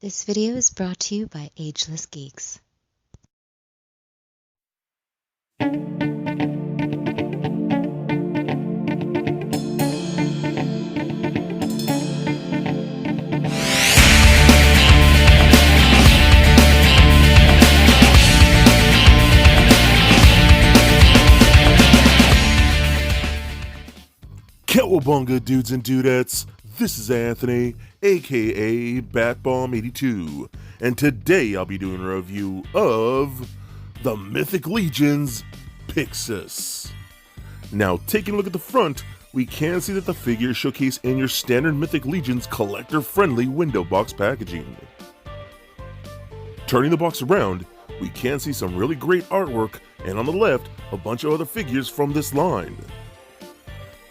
This video is brought to you by Ageless Geeks. Cowabunga dudes and dudettes, this is Anthony, aka Batbomb82, and today I'll be doing a review of the Mythic Legions Pixxus. Now, taking a look at the front, we can see that the figure is showcased in your standard Mythic Legions collector-friendly window box packaging. Turning the box around, we can see some really great artwork, and on the left, a bunch of other figures from this line.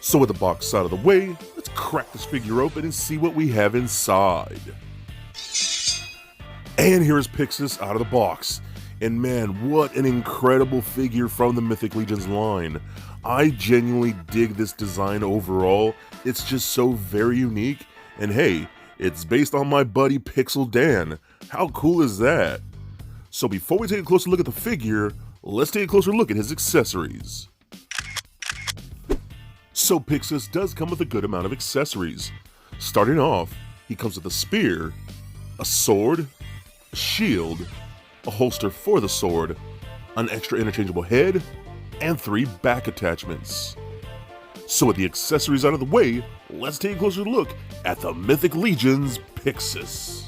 So with the box out of the way, let's crack this figure open and see what we have inside. And here is Pixxus out of the box. And man, what an incredible figure from the Mythic Legions line. I genuinely dig this design overall. It's just so very unique. And hey, it's based on my buddy Pixel Dan. How cool is that? So before we take a closer look at the figure, let's take a closer look at his accessories. So Pixxus does come with a good amount of accessories. Starting off, he comes with a spear, a sword, a shield, a holster for the sword, an extra interchangeable head, and 3 back attachments. So with the accessories out of the way, let's take a closer look at the Mythic Legions Pixxus.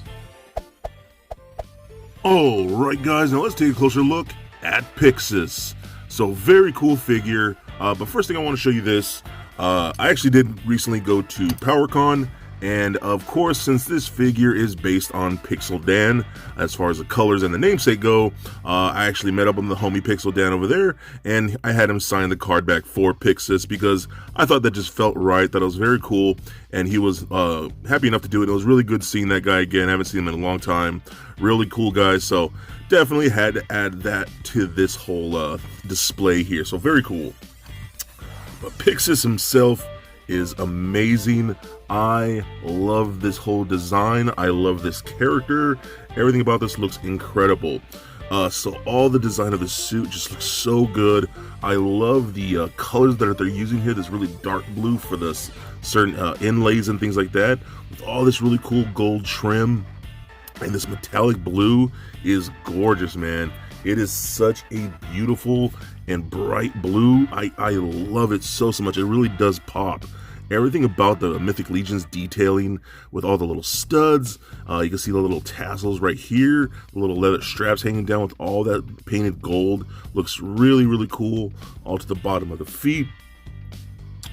Alright guys, now let's take a closer look at Pixxus. So very cool figure, but first thing I want to show you this. I actually did recently go to PowerCon, and of course, since this figure is based on Pixel Dan, as far as the colors and the namesake go, I actually met up with the homie Pixel Dan over there, and I had him sign the card back for Pixxus because I thought that just felt right, that it was very cool, and he was happy enough to do it. It was really good seeing that guy again. I haven't seen him in a long time. Really cool guy, so definitely had to add that to this whole display here, so very cool. But Pixxus himself is amazing. I love this whole design. I love this character. Everything about this looks incredible. So all the design of the suit just looks so good. I love the colors that they're using here. This really dark blue for the certain inlays and things like that. With all this really cool gold trim. And this metallic blue is gorgeous, man. It is such a beautiful and bright blue. I love it so much. It really does pop. Everything about the Mythic Legions detailing with all the little studs. You can see the little tassels right here. The little leather straps hanging down with all that painted gold. Looks really, really cool. All to the bottom of the feet.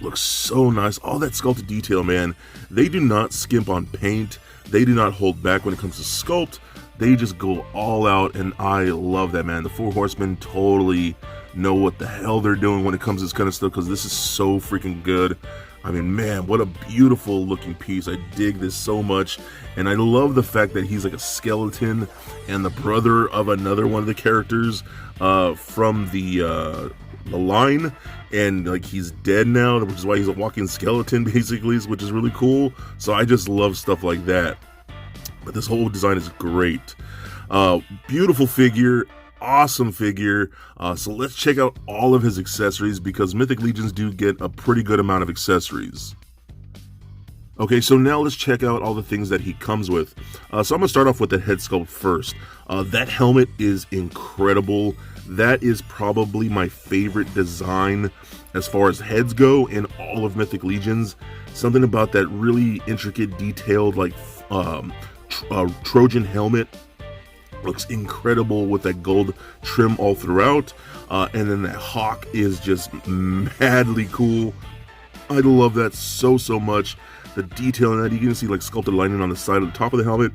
Looks so nice. All that sculpted detail, man. They do not skimp on paint. They do not hold back when it comes to sculpt. They just go all out, and I love that, man. The 4 Horsemen totally know what the hell they're doing when it comes to this kind of stuff, because this is so freaking good. I mean, man, what a beautiful looking piece. I dig this so much, and I love the fact that he's like a skeleton and the brother of another one of the characters from the line, and like he's dead now, which is why he's a walking skeleton basically, which is really cool. So I just love stuff like that. But this whole design is great. Beautiful figure, awesome figure. So let's check out all of his accessories, because Mythic Legions do get a pretty good amount of accessories. Okay, so now let's check out all the things that he comes with. So I'm going to start off with the head sculpt first. That helmet is incredible. That is probably my favorite design as far as heads go in all of Mythic Legions. Something about that really intricate, detailed, like Trojan helmet looks incredible with that gold trim all throughout, and then that hawk is just madly cool. I love that so much. The detail in that, you can see like sculpted lining on the side of the top of the helmet.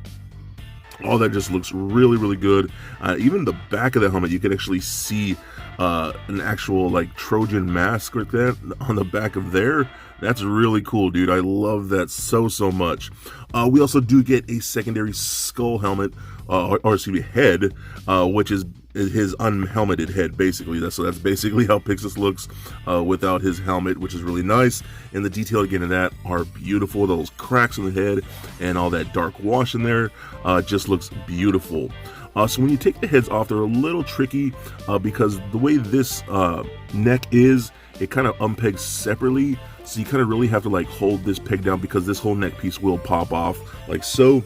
All that just looks really, really good. Even the back of the helmet, you can actually see an actual like Trojan mask like that on the back of there. That's really cool, dude. I love that so much. We also do get a secondary skull helmet, or excuse me, head, which is his unhelmeted head, basically. So that's basically how Pixxus looks without his helmet, which is really nice. And the detail again in that are beautiful. Those cracks in the head and all that dark wash in there just looks beautiful. So when you take the heads off, they're a little tricky because the way this neck is, it kind of unpegs separately. So you kind of really have to like hold this peg down because this whole neck piece will pop off like so.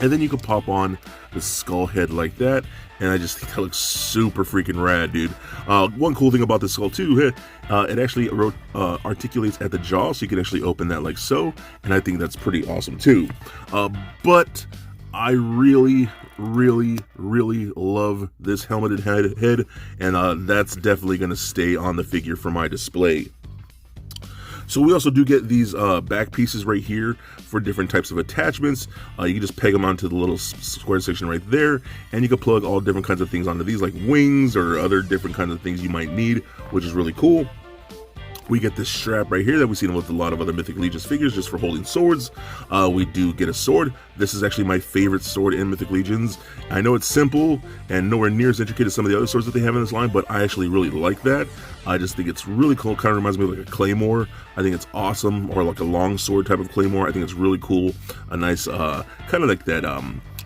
And then you can pop on the skull head like that. And I just think that looks super freaking rad, dude. One cool thing about the skull too, it actually articulates at the jaw, so you can actually open that like so. And I think that's pretty awesome too. But I really love this helmeted head, and that's definitely going to stay on the figure for my display. So we also do get these back pieces right here for different types of attachments. You can just peg them onto the little square section right there, and you can plug all different kinds of things onto these, like wings or other different kinds of things you might need, which is really cool. We get this strap right here that we've seen with a lot of other Mythic Legions figures, just for holding swords. We do get a sword. This is actually my favorite sword in Mythic Legions. I know it's simple and nowhere near as intricate as some of the other swords that they have in this line, but I actually really like that. I just think it's really cool. Kind of reminds me of like a claymore. I think it's awesome, or like a long sword type of claymore. I think it's really cool. A nice, kind of like that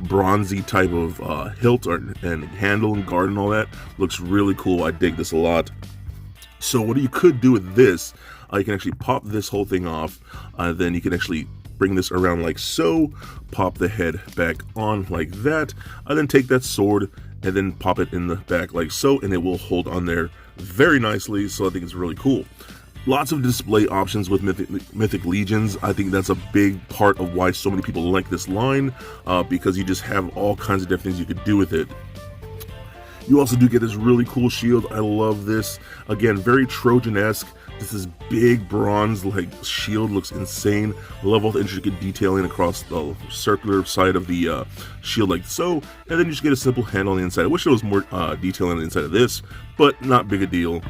bronzy type of hilt and handle and guard and all that. Looks really cool. I dig this a lot. So what you could do with this, you can actually pop this whole thing off, then you can actually bring this around like so, pop the head back on like that, then take that sword and then pop it in the back like so, and it will hold on there very nicely. So I think it's really cool. Lots of display options with Mythic Legions. I think that's a big part of why so many people like this line, because you just have all kinds of different things you could do with it. You also do get this really cool shield. I love this. Again, very Trojan-esque. This big bronze like shield looks insane. I love all the intricate detailing across the circular side of the shield like so. And then you just get a simple handle on the inside. I wish there was more detail on the inside of this, but not big a deal.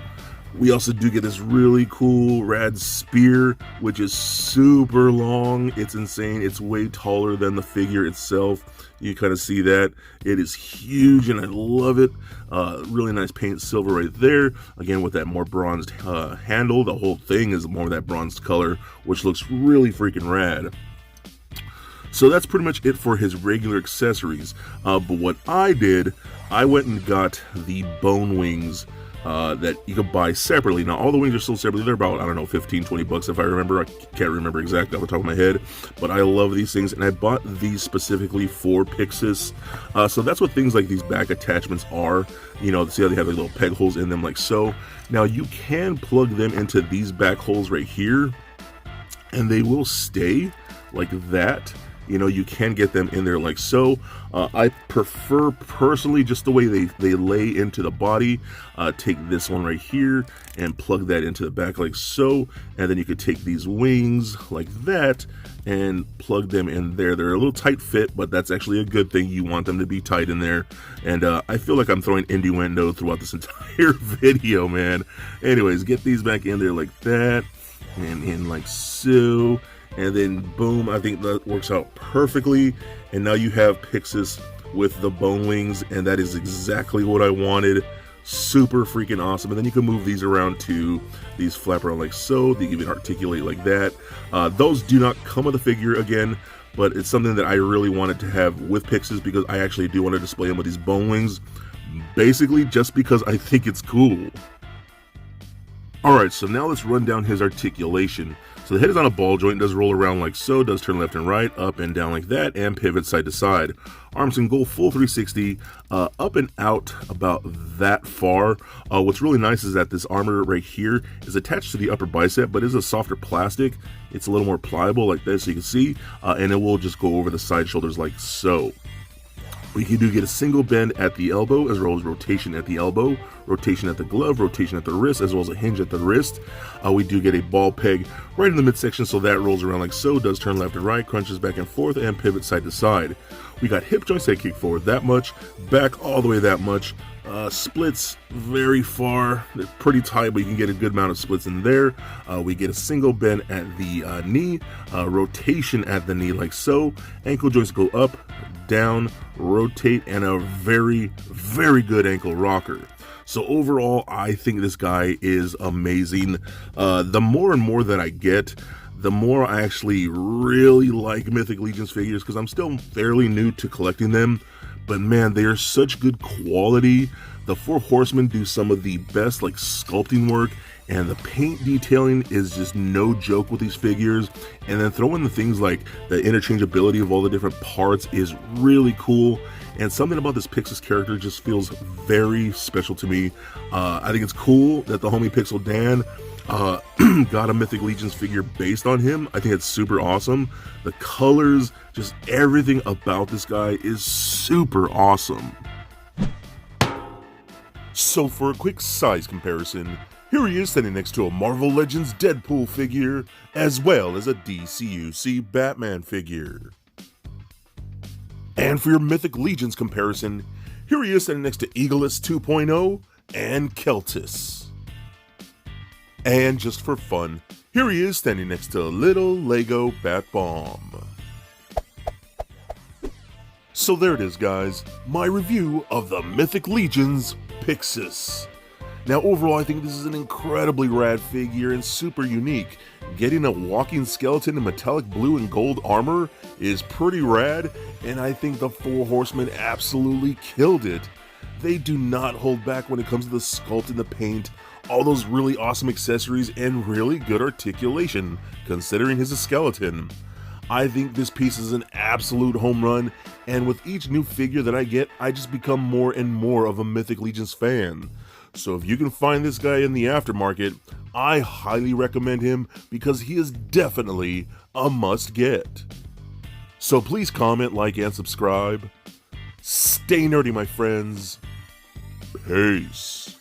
We also do get this really cool rad spear, which is super long. It's insane. It's way taller than the figure itself. You kind of see that. It is huge and I love it. Really nice paint silver right there. Again, with that more bronzed handle. The whole thing is more of that bronzed color, which looks really freaking rad. So that's pretty much it for his regular accessories. But what I did, I went and got the bone wings that you could buy separately. Now, all the wings are sold separately. They're about, I don't know, 15, 20 bucks if I remember. I can't remember exactly off the top of my head, but I love these things, and I bought these specifically for Pixxus. So that's what things like these back attachments are. You know, see how they have like little peg holes in them like so. Now, you can plug them into these back holes right here, and they will stay like that. You know, you can get them in there like so. I prefer personally just the way they lay into the body. Take this one right here and plug that into the back like so, and then you could take these wings like that and plug them in there. They're a little tight fit, but that's actually a good thing. You want them to be tight in there. And I feel like I'm throwing innuendo throughout this entire video, man. Anyways, get these back in there like that and in like so. And then boom, I think that works out perfectly. And now you have Pixxus with the bone wings, and that is exactly what I wanted. Super freaking awesome. And then you can move these around too. These flap around like so. They even articulate like that. Those do not come with the figure again, but it's something that I really wanted to have with Pixxus because I actually do want to display them with these bone wings. Basically just because I think it's cool. Alright, so now let's run down his articulation. So the head is on a ball joint, does roll around like so, does turn left and right, up and down like that, and pivot side to side. Arms can go full 360, up and out about that far. What's really nice is that this armor right here is attached to the upper bicep, but is a softer plastic. It's a little more pliable like this, so you can see, and it will just go over the side shoulders like so. We do get a single bend at the elbow, as well as rotation at the elbow, rotation at the glove, rotation at the wrist, as well as a hinge at the wrist. We do get a ball peg right in the midsection, so that rolls around like so, does turn left and right, crunches back and forth, and pivot side to side. We got hip joints that kick forward that much, back all the way that much. Splits very far. They're pretty tight, but you can get a good amount of splits in there. We get a single bend at the knee, rotation at the knee like so. Ankle joints go up, down, rotate, and a very, very good ankle rocker. So overall, I think this guy is amazing. The more and more that I get, the more I actually really like Mythic Legions figures, because I'm still fairly new to collecting them. But man, they are such good quality. The Four Horsemen do some of the best sculpting work, and the paint detailing is just no joke with these figures. And then throw in the things like the interchangeability of all the different parts is really cool. And something about this Pixxus character just feels very special to me. I think it's cool that the homie Pixel Dan got a Mythic Legions figure based on him. I think it's super awesome. The colors, just everything about this guy is super awesome. So for a quick size comparison, here he is standing next to a Marvel Legends Deadpool figure, as well as a DCUC Batman figure. And for your Mythic Legions comparison, here he is standing next to Eagleus 2.0 and Keltis. And just for fun, here he is standing next to little Lego Bat Bomb. So there it is, guys, my review of the Mythic Legions Pixxus. Now overall, I think this is an incredibly rad figure and super unique. Getting a walking skeleton in metallic blue and gold armor is pretty rad, and I think the Four Horsemen absolutely killed it. They do not hold back when it comes to the sculpt and the paint, all those really awesome accessories, and really good articulation, considering he's a skeleton. I think this piece is an absolute home run, and with each new figure that I get, I just become more and more of a Mythic Legions fan. So if you can find this guy in the aftermarket, I highly recommend him because he is definitely a must get. So please comment, like, and subscribe. Stay nerdy, my friends. Peace.